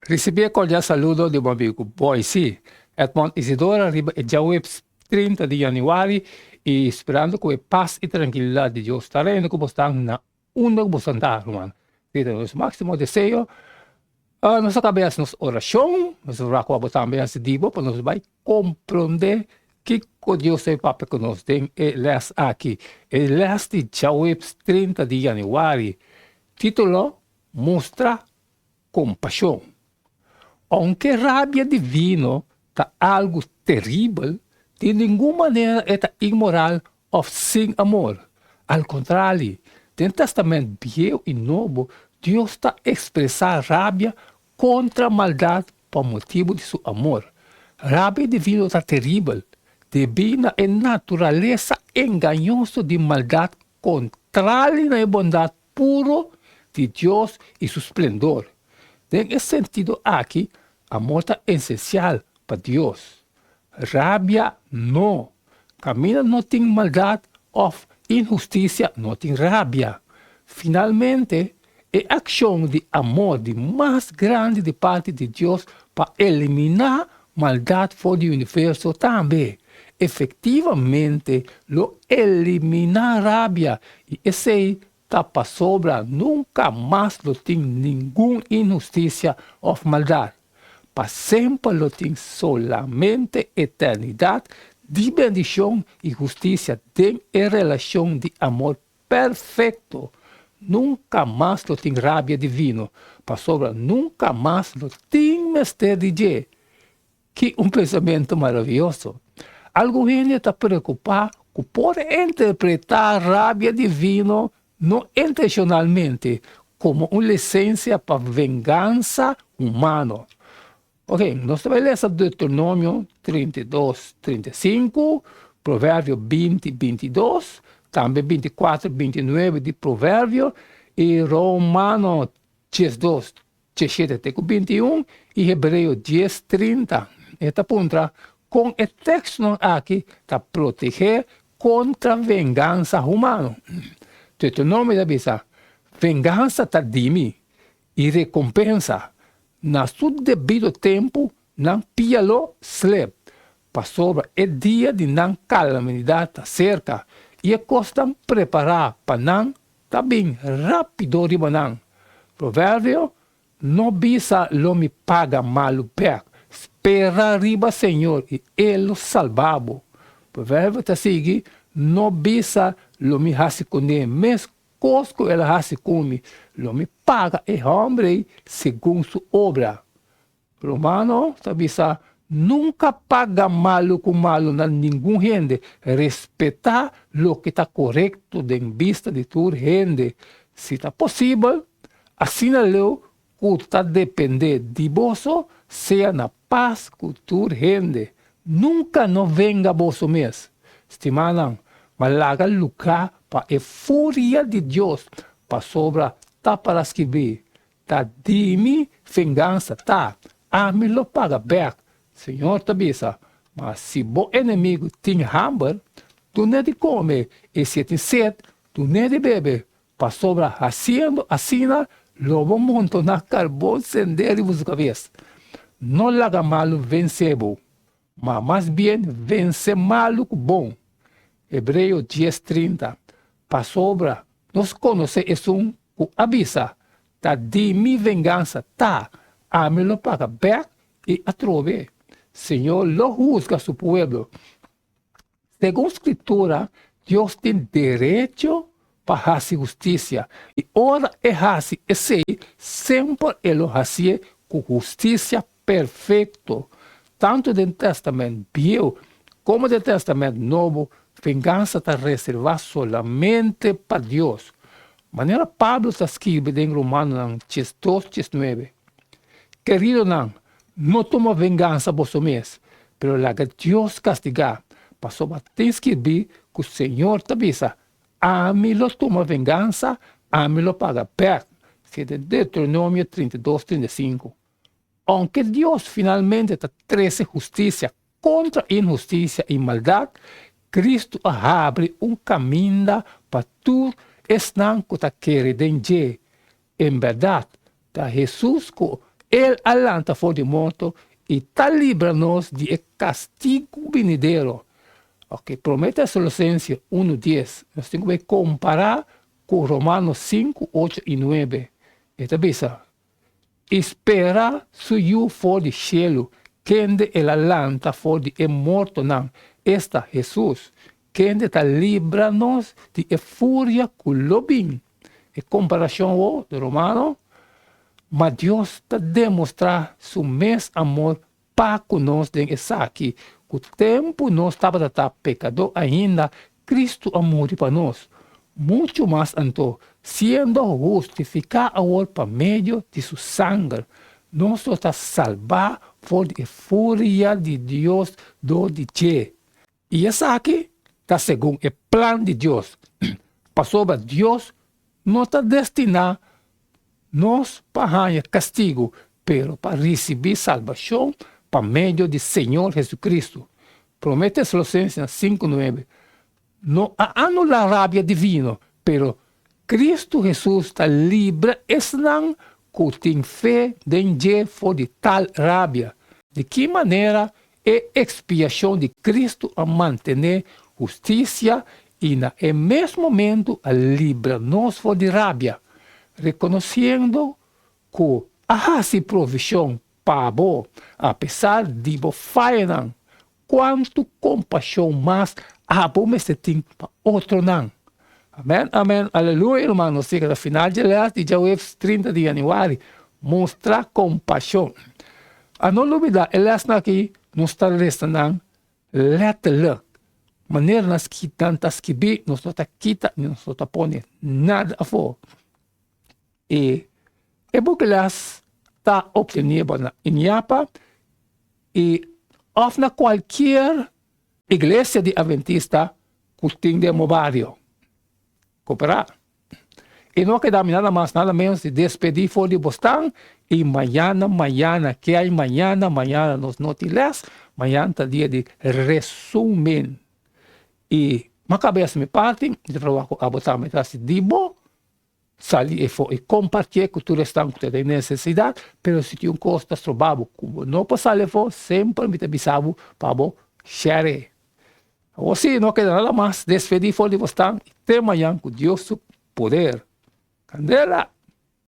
Recebi cordial saludo de meu amigo Boise. Edmond Isidora arriba já o 30 de januário e esperando que a paz e tranquilidade de Deus estarem com você na onda que você está, irmão. Nosso máximo desejo, nossa cabeça, nossa oração, nossa oração também é dibo, para nós vai compreender que Deus é papo que nós tem aqui. Ele de já o 30 de januário, título, mostra compaixão. Aunque rabia divina está algo terrível, de nenhuma maneira é imoral ou sem amor. Ao contrário, no Testamento Velho e Novo, Deus está expressando rabia contra a maldade por motivo de seu amor. Rabia divina está terrível, devido à natureza enganosa de maldade contrária à bondade pura de Deus e seu esplendor. Nesse sentido aqui, amor está essencial para Deus. Rabia não. Caminho não tem maldade ou injustiça, não tem rabia. Finalmente, é a ação de amor de mais grande de parte de Deus para eliminar maldade fora do universo também. Efetivamente, lo elimina rabia e esse tapa sobra, nunca mais lo tem nenhuma injustiça ou maldade. Para sempre lo tem solamente eternidade de bendição e justiça em relação de amor perfeito. Nunca mais lo tem rabia divina. Para sobra, nunca mais lo tem mestre de Deus. Que pensamento maravilhoso. Alguém está preocupado que pode interpretar rabia divina não intencionalmente como uma licença para vingança humana. Ok, nós vamos ler Deuteronômio 32, 35, Provérbio 20, 22, também 24, 29 de Provérbio, e Romano 12, 17, 21, e Hebreu 10, 30. Esta ponta, com o texto aqui, para proteger contra a vingança humana. Deuteronômio diz, vingança está de mim e recompensa. Na seu devido tempo, não pia-lo slep. Para sobre o dia de não calamidade cerca. E a costa preparar para não, está bem rápido riba não. Provérbio, não bisa lo me paga malo per. Espera riba Senhor e ele salvabo. Provérbio está seguindo, não bisa lo me hace com ele, mas cosco ele hace come, lo me paga e homem segundo sua obra. Romano, sabe, nunca paga malo com malo na nenhum gente. Respeitar lo que está correto de vista de toda gente. Se está possível, assina-lo que está depender de você, seja na paz com toda gente. Nunca não venga você mesmo. Estimaram, mas laga lugar para a fúria de Deus, para sobra, tá para escrever. Tá de mim, vingança, tá. Me lo paga back. Senhor, tabisa. Mas se o inimigo tem hambre, tu não de comer. E se tem sede, tu não de beber. Para sobra, haciendo, assina, lobo monto na carbón sender e sua cabeça. Não laga malo vencebo, mas mais bem vence malo com bom. Hebreu 10:30. Para sobra, nós conhecemos que avisa, tá de mi vingança, tá. Me lo paga back e atrove. Senhor lo juzga su pueblo. Segundo a escritura, Deus tem direito para fazer justiça. E ora é fazer esse, sempre ele fazia com justiça perfeita. Tanto do Testamento Velho como do Testamento Novo, vingança está reservada solamente para Deus. Maneira Pablo está escrevendo em Romanos 2, 9. Querido não toma vingança você mesmo, pero laga Deus castigar. Passou a ter escrever que o Senhor te avisa, me lo toma vingança, me lo paga back. Se é Deuteronômio 32, 35. Aunque Deus finalmente está trazendo justiça contra injustiça e maldade, Cristo abre caminho para tudo que está querendo. Em verdade, está Jesus que Él alanta for de morto e tal livra-nos de castigo venidero. Ok, promete a Colossenses 1:10. Nós temos que comparar com Romanos 5, 8 e 9. Esta bisa. Espera suyo for de cielo, quende el alanta for de morto nan. Esta Jesus, quende ta livra-nos de fúria culobin. E comparação de Romano, mas Deus está demonstrar seu mesmo amor para conosco em aqui. O tempo nós estava pecador ainda, Cristo amor para nós. Muito mais então, sendo justificado agora por meio de sua sangue, nós está salvar por a fúria de Deus do de E essa aqui está segundo o plano de Deus. Passou para Deus, não está destinado nós para castigo, pero para receber salvação por meio de Senhor Jesucristo. Promete a Colossenses 5:9. No anular a rabia divina, pero Cristo Jesus está livre, não que tem fé de for de tal rabia. De que maneira é expiação de Cristo a manter justiça e no mesmo momento a livra-nos for de rabia, reconhecendo que há provisão para vós, apesar de vos falhar, quanto compaixão mais há vos tem para outro não. Amém, amém, aleluia, irmãos. Chega no final de lá, dia 30 de janeiro, mostrar compaixão. A não olvidar, elas aqui não está restando, let-le. Maneira nas que tantas que vi, não está quita, não está pondo nada a fora. E é porque elas está obtenido na Inhapa e of na qualquer igreja de adventista que tem de meu barrio. Cooperar. E não queda nada mais, nada menos de despedir for de Boston e mañana, que hay mañana nos notilas, mañana está dia de resumen. E uma cabeça me parte, de trabalho a botar me trazer dibo, salir e compartilhar com o restante que tem necessidade, pero se tem um custo trabalho, como não passar levar, sempre me avisava para share. Ou se não queda nada mais, despedir for de Boston, até amanhã com Deus poder. Candela!